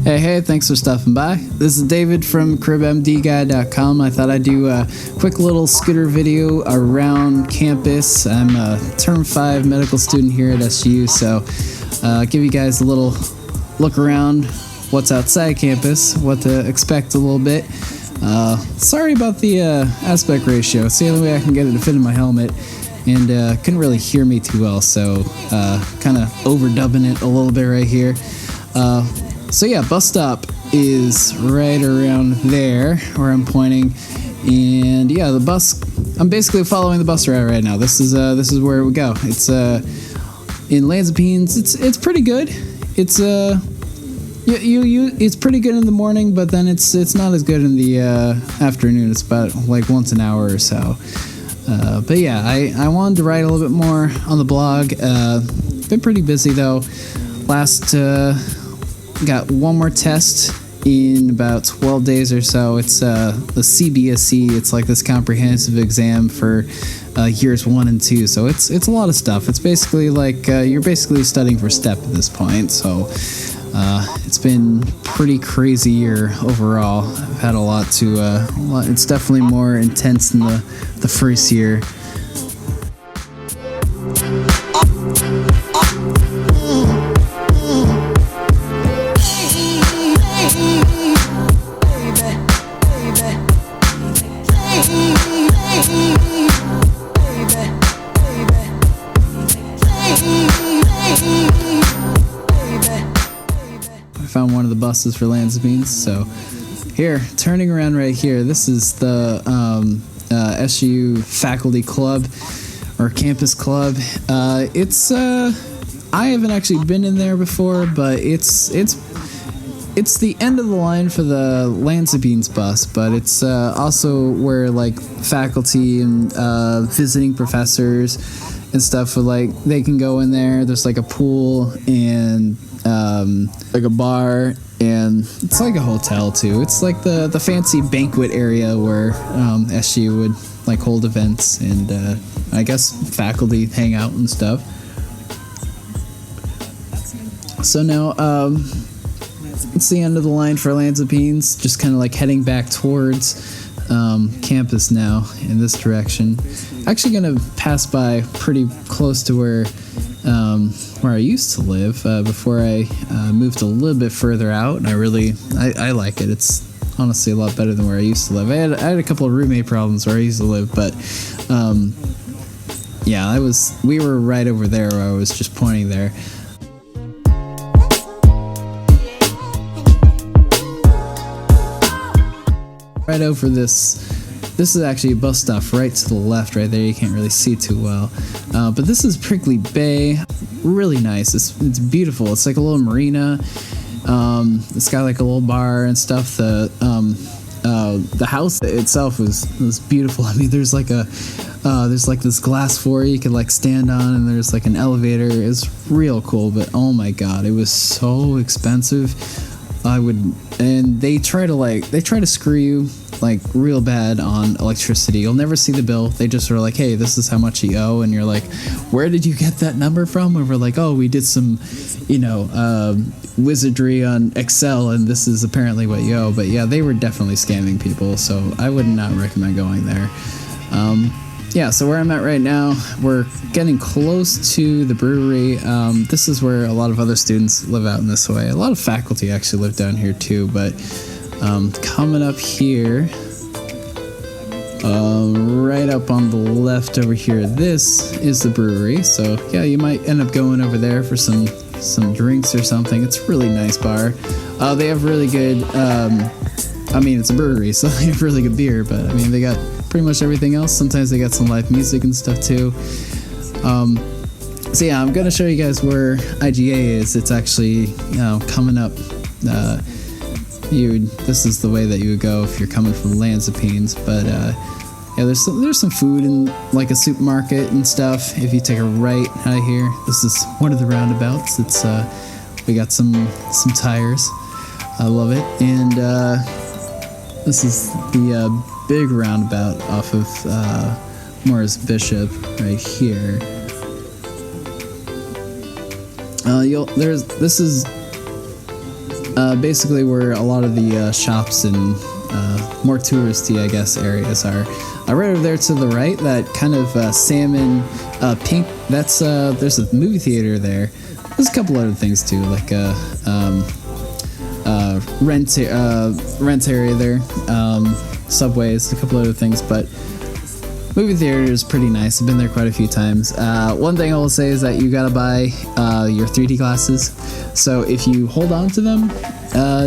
Hey, thanks for stopping by. This is David from cribmdguy.com. I thought I'd do a quick little scooter video around campus. I'm a Term 5 medical student here at SGU, so I'll give you guys a little look around what's outside campus, what to expect a little bit. Sorry about the aspect ratio. It's the only way I can get it to fit in my helmet, and couldn't really hear me too well, so kind of overdubbing it a little bit right here. So yeah, bus stop is right around there where I'm pointing, and yeah, the bus. I'm basically following the bus route right now. This is where we go. It's in Lanzapines. It's pretty good. It's it's pretty good in the morning, but then it's not as good in the afternoon. It's about like once an hour or so. But yeah, I wanted to write a little bit more on the blog. Been pretty busy though. Got one more test in about 12 days or so. It's the CBSE. It's like this comprehensive exam for years 1 and 2. So it's a lot of stuff. It's basically like you're basically studying for STEP at this point. So it's been pretty crazy year overall. I've had a lot. It's definitely more intense than the first year. Found one of the buses for Lanzapines. So here, turning around right here, this is the SGU faculty club or campus club. I haven't actually been in there before, but it's the end of the line for the Lanzapines bus, but it's also where like faculty and visiting professors and stuff they can go in there. There's like a pool and like a bar, and it's like a hotel too. It's like the fancy banquet area where SGU would like hold events, and I guess faculty hang out and stuff. So now it's the end of the line for Lanzapines, just kind of like heading back towards campus now in this direction. Actually gonna pass by pretty close to where I used to live before I moved a little bit further out, and I like it. It's honestly a lot better than where I used to live. I had a couple of roommate problems where I used to live, but yeah, we were right over there where I was just pointing there. Right over this is actually a bus stop right to the left right there. You can't really see too well. But this is Prickly Bay. Really nice. It's beautiful. It's like a little marina. It's got like a little bar and stuff. The house itself was beautiful. I mean, there's like this glass floor you could like stand on, and there's like an elevator. It's real cool, but oh my god, it was so expensive. And they try to screw you like real bad on electricity. You'll never see the bill. They just are like, hey, this is how much you owe, and you're like, where did you get that number from? And we're like, oh, we did some wizardry on Excel, and this is apparently what you owe. But yeah, they were definitely scamming people, so I would not recommend going there. Yeah, so where I'm at right now, we're getting close to the brewery. This is where a lot of other students live out in this way. A lot of faculty actually live down here too, but coming up here, right up on the left over here, this is the brewery. So yeah, you might end up going over there for some drinks or something. It's a really nice bar. They have really good, it's a brewery, so they have really good beer, but I mean, they got pretty much everything else. Sometimes they got some live music and stuff too. So yeah, I'm gonna show you guys where IGA is. It's actually coming up. This is the way that you would go if you're coming from Lanzapines. But yeah, there's some food in like a supermarket and stuff. If you take a right out of here, this is one of the roundabouts. It's we got some tires. I love it. And this is the big roundabout off of Morris Bishop right here. basically where a lot of the shops and more touristy, I guess, areas are. Right over there to the right, that kind of salmon pink, that's there's a movie theater there. There's a couple other things too, like rent area there, subways, a couple other things, but movie theater is pretty nice. I've been there quite a few times. One thing I will say is that you gotta buy your 3D glasses. So if you hold on to them,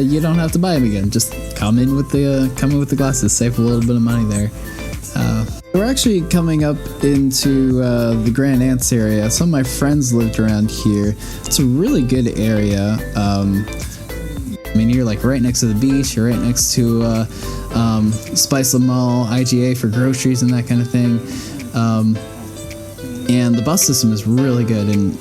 you don't have to buy them again. Just come in with the glasses. Save a little bit of money there. We're actually coming up into the Grand Anse area. Some of my friends lived around here. It's a really good area. I mean, you're like right next to the beach. You're right next to Spiceland Mall, IGA for groceries and that kind of thing. And the bus system is really good in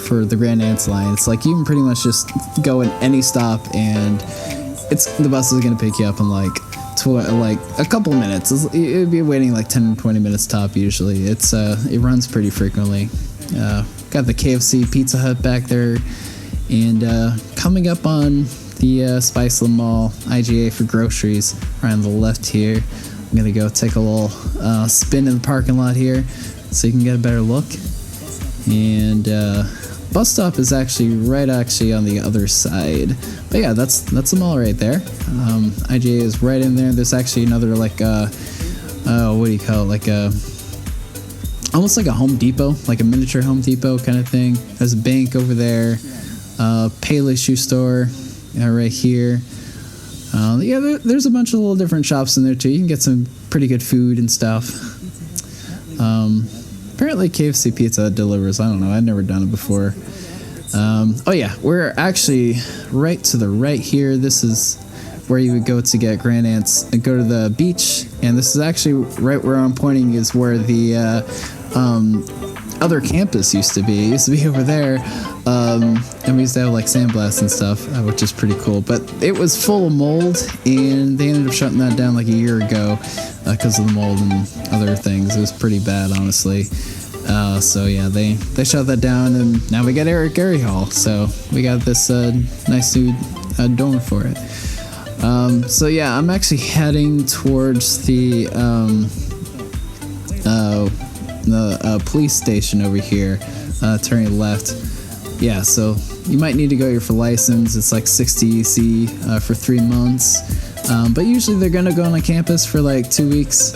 for the Grand Anse line. It's like you can pretty much just go in any stop, and the bus is gonna pick you up in like a couple minutes. It'd be waiting like 10 or 20 minutes top usually. It runs pretty frequently. Got the KFC Pizza Hut back there, and coming up on the Spiceland Mall, IGA for groceries, right on the left here. I'm gonna go take a little spin in the parking lot here so you can get a better look. And bus stop is actually on the other side. But yeah, that's the mall right there. IGA is right in there. There's actually another what do you call it? Like almost like a Home Depot, like a miniature Home Depot kind of thing. There's a bank over there. Payless shoe store right here. There's a bunch of little different shops in there too. You can get some pretty good food and stuff. Apparently KFC Pizza delivers. I don't know. I've never done it before. Oh yeah, we're actually right to the right here. This is where you would go to get Grand Anse and go to the beach. And this is actually right where I'm pointing is where the other campus used to be. It used to be over there. And we used to have like sandblasts and stuff, which is pretty cool. But it was full of mold, and they ended up shutting that down like a year ago because of the mold and other things. It was pretty bad, honestly. So yeah, they shut that down, and now we got Eric Gary Hall. So we got this nice new dorm for it. So yeah, I'm actually heading towards the police station over here, turning left. Yeah, so you might need to go here for license. It's like 60 EC for 3 months. But usually they're going to go on a campus for like 2 weeks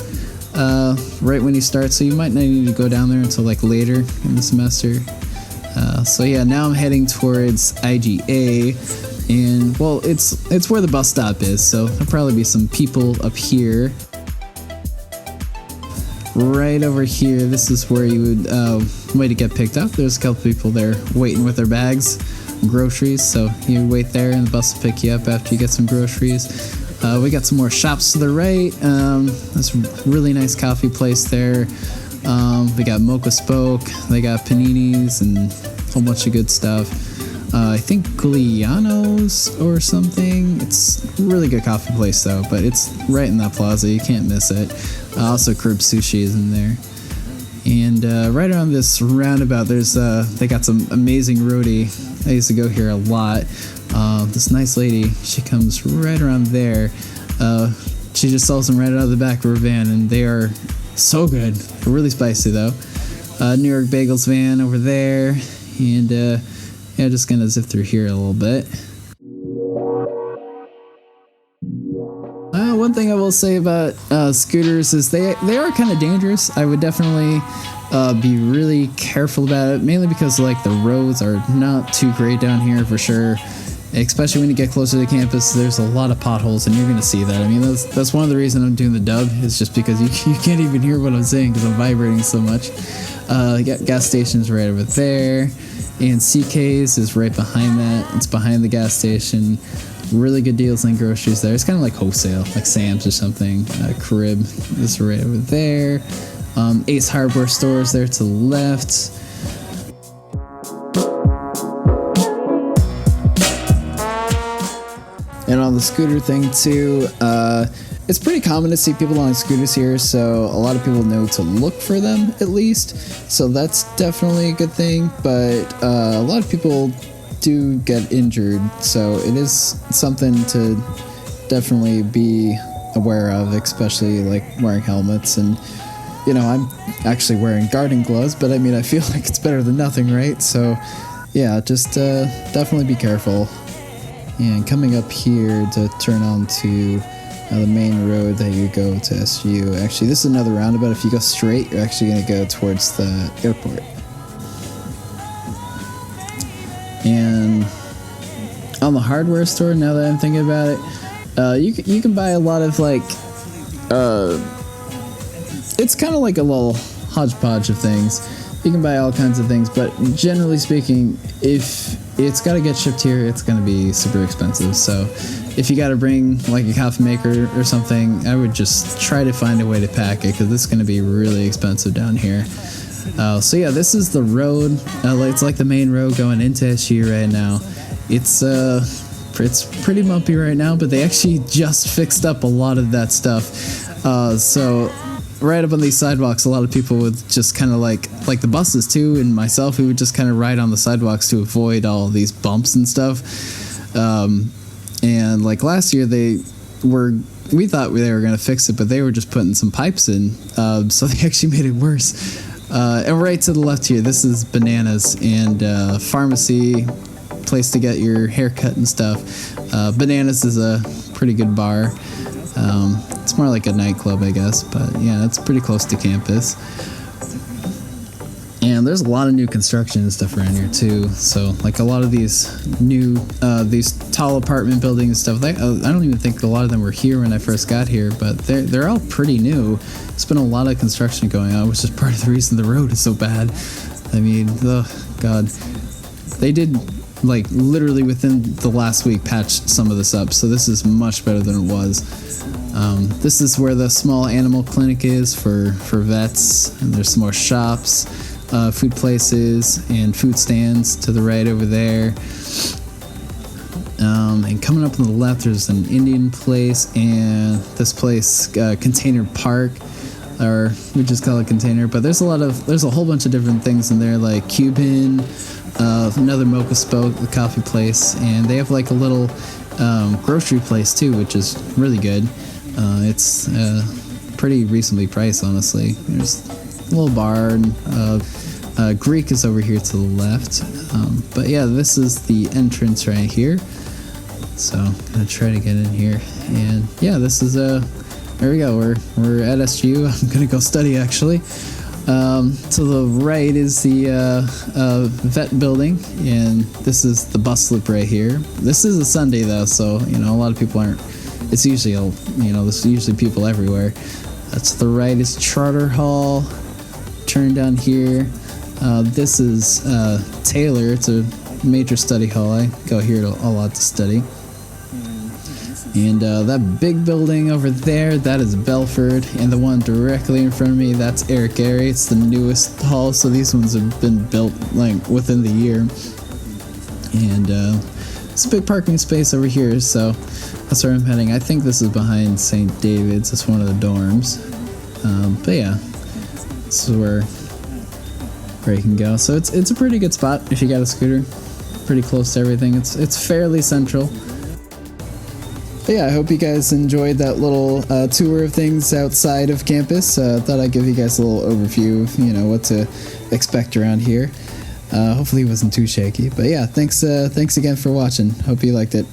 right when you start. So you might not need to go down there until like later in the semester. So yeah, now I'm heading towards IGA. And well, it's where the bus stop is. So there'll probably be some people up here. Right over here, this is where you would wait to get picked up. There's a couple people there waiting with their bags, groceries, so you wait there and the bus will pick you up after you get some groceries. We got some more shops to the right. There's a really nice coffee place there. We got Mocha Spoke, they got paninis and a whole bunch of good stuff. I think Giuliano's or something. It's a really good coffee place though, but it's right in that plaza. You can't miss it. Also, Crib Sushi is in there. And right around this roundabout, they got some amazing roadie. I used to go here a lot. This nice lady, she comes right around there. She just sells them right out of the back of her van, and they are so good. They're really spicy though. New York Bagels van over there, and yeah, just gonna zip through here a little bit. One thing I will say about scooters is they are kind of dangerous. I would definitely be really careful about it, mainly because like the roads are not too great down here for sure. Especially when you get closer to campus, there's a lot of potholes, and you're gonna see that. I mean, that's one of the reasons I'm doing the dub. Is just because you can't even hear what I'm saying because I'm vibrating so much. Gas station's right over there, and CK's is right behind that. It's behind the gas station. Really good deals on groceries there. It's kind of like wholesale, like Sam's or something. Crib is right over there. Ace Hardware stores there to the left. And on the scooter thing too, it's pretty common to see people on scooters here, so a lot of people know to look for them at least. So that's definitely a good thing. But a lot of people do get injured, so it is something to definitely be aware of, especially like wearing helmets. And I'm actually wearing garden gloves, but I mean, I feel like it's better than nothing, right? So yeah, just definitely be careful. And coming up here to turn on to the main road that you go to SGU. Actually, this is another roundabout. If you go straight, you're actually going to go towards the airport. And on the hardware store, now that I'm thinking about it, you can buy a lot of like, it's kind of like a little hodgepodge of things. You can buy all kinds of things, but generally speaking, if it's got to get shipped here, it's going to be super expensive. So if you got to bring like a coffee maker or something, I would just try to find a way to pack it, because it's going to be really expensive down here. So yeah, this is the road. It's like the main road going into SGU right now. It's pretty bumpy right now, but they actually just fixed up a lot of that stuff. So right up on these sidewalks, a lot of people would just kind of like the buses too, and myself, we would just kind of ride on the sidewalks to avoid all these bumps and stuff. And like last year, we thought they were going to fix it, but they were just putting some pipes in, so they actually made it worse. And right to the left here, this is Bananas and pharmacy, place to get your hair cut and stuff. Bananas is a pretty good bar. It's more like a nightclub, I guess, but yeah, it's pretty close to campus. And there's a lot of new construction and stuff around here too. So like a lot of these new, these tall apartment buildings and stuff, I don't even think a lot of them were here when I first got here, but they're all pretty new. There's been a lot of construction going on, which is part of the reason the road is so bad. I mean, oh God, they did like literally within the last week patched some of this up, so this is much better than it was. This is where the small animal clinic is for vets, and there's some more shops, food places, and food stands to the right over there. And coming up on the left, there's an Indian place, and this place, Container Park, or we just call it Container, but there's a whole bunch of different things in there, like Cuban, another Mocha Spoke, the coffee place, and they have like a little grocery place too, which is really good. It's pretty reasonably priced, honestly. There's a little bar, and Greek is over here to the left. But yeah, this is the entrance right here. So I'm gonna try to get in here, and yeah, this is there we go. We're at SGU. I'm gonna go study actually. To the right is the vet building, and this is the bus loop right here. This is a Sunday though, so a lot of people aren't. It's usually there's usually people everywhere. To the right is Charter Hall. Turn down here. This is Taylor. It's a major study hall. I go here a lot to study. And that big building over there, that is Belford. And the one directly in front of me, that's Eric Gary. It's the newest hall, so these ones have been built like within the year. And it's a big parking space over here, so that's where I'm heading. I think this is behind St. David's. It's one of the dorms. But yeah, this is where you can go. So it's a pretty good spot if you got a scooter. Pretty close to everything. It's fairly central. But yeah, I hope you guys enjoyed that little tour of things outside of campus. Thought I'd give you guys a little overview of what to expect around here. Hopefully it wasn't too shaky. But yeah, thanks again for watching. Hope you liked it.